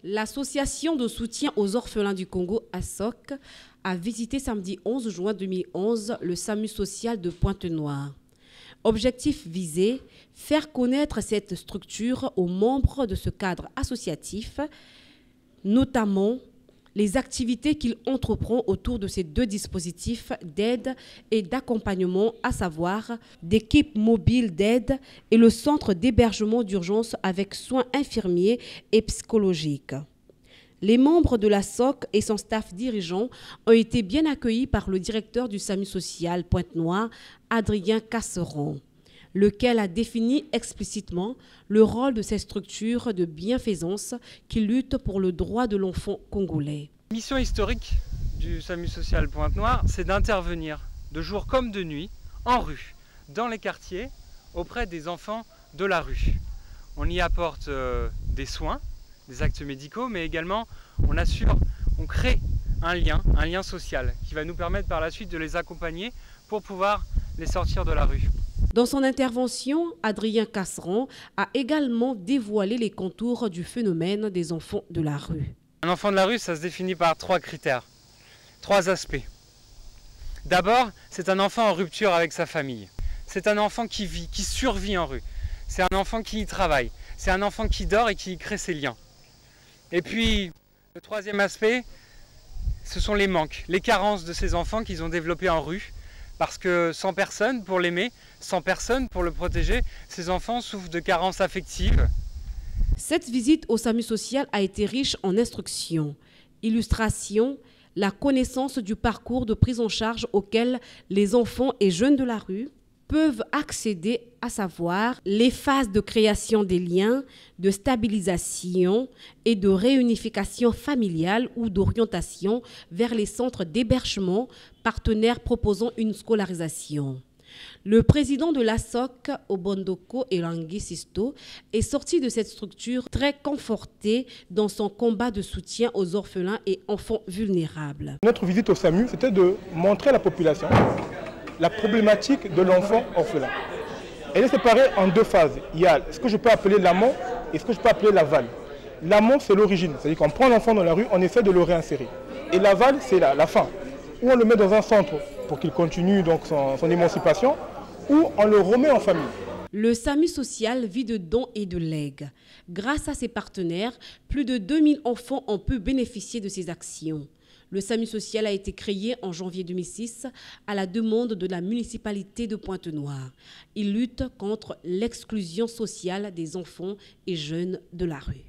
L'association de soutien aux orphelins du Congo, ASOC, a visité samedi 11 juin 2011 le SAMU social de Pointe-Noire. Objectif visé, faire connaître cette structure aux membres de ce cadre associatif, notamment les activités qu'il entreprend autour de ces deux dispositifs d'aide et d'accompagnement, à savoir d'équipes mobiles d'aide et le centre d'hébergement d'urgence avec soins infirmiers et psychologiques. Les membres de la SOC et son staff dirigeant ont été bien accueillis par le directeur du SAMU social Pointe-Noire, Adrien Casseron, lequel a défini explicitement le rôle de ces structures de bienfaisance qui luttent pour le droit de l'enfant congolais. La mission historique du SAMU social Pointe-Noire, c'est d'intervenir de jour comme de nuit, en rue, dans les quartiers, auprès des enfants de la rue. On y apporte des soins, des actes médicaux, mais également on crée un lien social qui va nous permettre par la suite de les accompagner pour pouvoir les sortir de la rue. Dans son intervention, Adrien Casseron a également dévoilé les contours du phénomène des enfants de la rue. Un enfant de la rue, ça se définit par 3 critères, 3 aspects. D'abord, c'est un enfant en rupture avec sa famille. C'est un enfant qui vit, qui survit en rue. C'est un enfant qui y travaille. C'est un enfant qui dort et qui y crée ses liens. Et puis, le 3e aspect, ce sont les manques, les carences de ces enfants qu'ils ont développés en rue. Parce que sans personne pour l'aimer, sans personne pour le protéger, ces enfants souffrent de carences affectives. Cette visite au SAMU social a été riche en instructions, illustrations, la connaissance du parcours de prise en charge auquel les enfants et jeunes de la rue peuvent accéder, à savoir les phases de création des liens, de stabilisation et de réunification familiale ou d'orientation vers les centres d'hébergement partenaires proposant une scolarisation. Le président de l'ASOC, Obondoko Elangui Sisto, est sorti de cette structure très conforté dans son combat de soutien aux orphelins et enfants vulnérables. Notre visite au SAMU, c'était de montrer à la population la problématique de l'enfant orphelin. Elle est séparée en 2 phases. Il y a ce que je peux appeler l'amont et ce que je peux appeler l'aval. L'amont, c'est l'origine, c'est-à-dire qu'on prend l'enfant dans la rue, on essaie de le réinsérer. Et l'aval, c'est la fin, où on le met dans un centre pour qu'il continue donc son émancipation, ou on le remet en famille. Le SAMU social vit de dons et de legs. Grâce à ses partenaires, plus de 2000 enfants ont pu bénéficier de ces actions. Le SAMU social a été créé en janvier 2006 à la demande de la municipalité de Pointe-Noire. Il lutte contre l'exclusion sociale des enfants et jeunes de la rue.